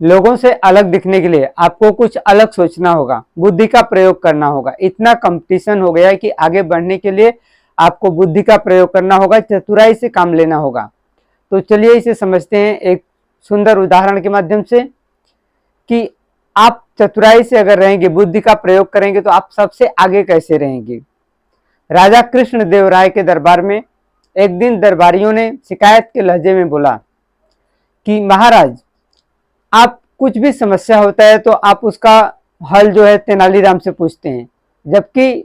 लोगों से अलग दिखने के लिए आपको कुछ अलग सोचना होगा, बुद्धि का प्रयोग करना होगा। इतना कंपटीशन हो गया है कि आगे बढ़ने के लिए आपको बुद्धि का प्रयोग करना होगा, चतुराई से काम लेना होगा। तो चलिए इसे समझते हैं एक सुंदर उदाहरण के माध्यम से कि आप चतुराई से अगर रहेंगे, बुद्धि का प्रयोग करेंगे तो आप सबसे आगे कैसे रहेंगे। राजा कृष्णदेव राय के दरबार में एक दिन दरबारियों ने शिकायत के लहजे में बोला कि महाराज, आप कुछ भी समस्या होता है तो आप उसका हल जो है तेनालीराम से पूछते हैं, जबकि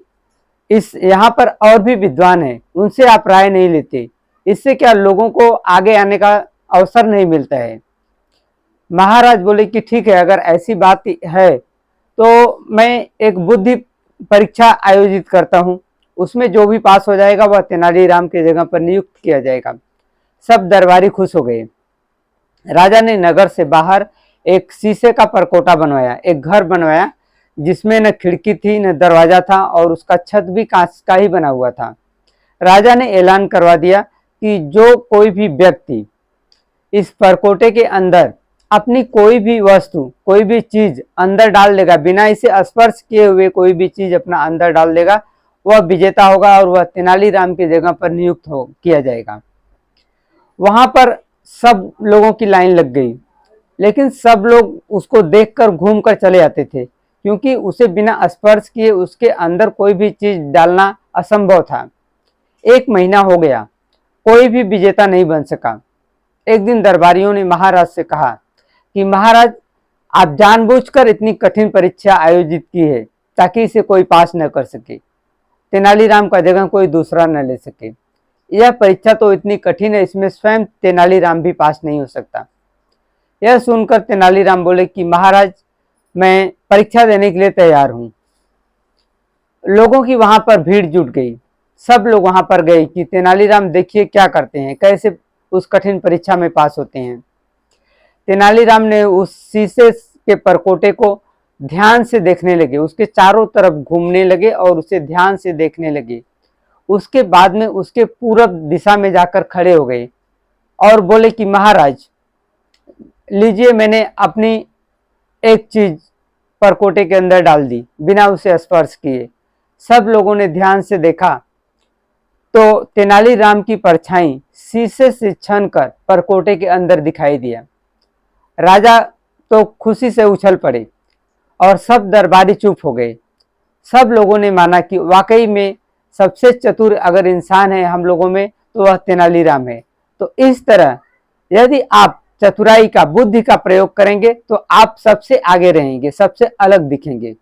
इस यहाँ पर और भी विद्वान हैं, उनसे आप राय नहीं लेते। इससे क्या लोगों को आगे आने का अवसर नहीं मिलता है। महाराज बोले कि ठीक है, अगर ऐसी बात है तो मैं एक बुद्धि परीक्षा आयोजित करता हूँ, उसमें जो भी पास हो जाएगा वह तेनालीराम की जगह पर नियुक्त किया जाएगा। सब दरबारी खुश हो गए। राजा ने नगर से बाहर एक शीशे का परकोटा बनवाया, एक घर बनवाया जिसमें न खिड़की थी न दरवाजा था और उसका छत भी कांच का ही बना हुआ था। राजा ने ऐलान करवा दिया कि जो कोई भी व्यक्ति इस परकोटे के अंदर अपनी कोई भी वस्तु, कोई भी चीज अंदर डाल लेगा, बिना इसे स्पर्श किए हुए कोई भी चीज अपना अंदर डाल देगा, वह विजेता होगा और वह तेनालीराम की जगह पर नियुक्त हो किया जाएगा। वहां पर सब लोगों की लाइन लग गई, लेकिन सब लोग उसको देखकर घूम कर चले आते थे, क्योंकि उसे बिना स्पर्श किए उसके अंदर कोई भी चीज डालना असंभव था। 1 महीना हो गया, कोई भी विजेता नहीं बन सका। एक दिन दरबारियों ने महाराज से कहा कि महाराज, आप जानबूझकर इतनी कठिन परीक्षा आयोजित की है ताकि इसे कोई पास न कर सके, तेनालीराम का जगह कोई दूसरा न ले सके। यह परीक्षा तो इतनी कठिन है, इसमें स्वयं तेनालीराम भी पास नहीं हो सकता। यह सुनकर तेनालीराम बोले कि महाराज, मैं परीक्षा देने के लिए तैयार हूं। लोगों की वहां पर भीड़ जुट गई, सब लोग वहां पर गए कि तेनालीराम देखिए क्या करते हैं, कैसे उस कठिन परीक्षा में पास होते हैं। तेनालीराम ने उस शीशे के परकोटे को ध्यान से देखने लगे, उसके चारों तरफ घूमने लगे और उसे ध्यान से देखने लगे। उसके बाद में उसके पूरब दिशा में जाकर खड़े हो गए और बोले कि महाराज लीजिए, मैंने अपनी एक चीज परकोटे के अंदर डाल दी बिना उसे स्पर्श किए। सब लोगों ने ध्यान से देखा तो तेनालीराम की परछाई शीशे से छनकर परकोटे के अंदर दिखाई दिया। राजा तो खुशी से उछल पड़े और सब दरबारी चुप हो गए। सब लोगों ने माना कि वाकई में सबसे चतुर अगर इंसान है हम लोगों में तो वह तेनालीराम है। तो इस तरह यदि आप चतुराई का, बुद्धि का प्रयोग करेंगे तो आप सबसे आगे रहेंगे, सबसे अलग दिखेंगे।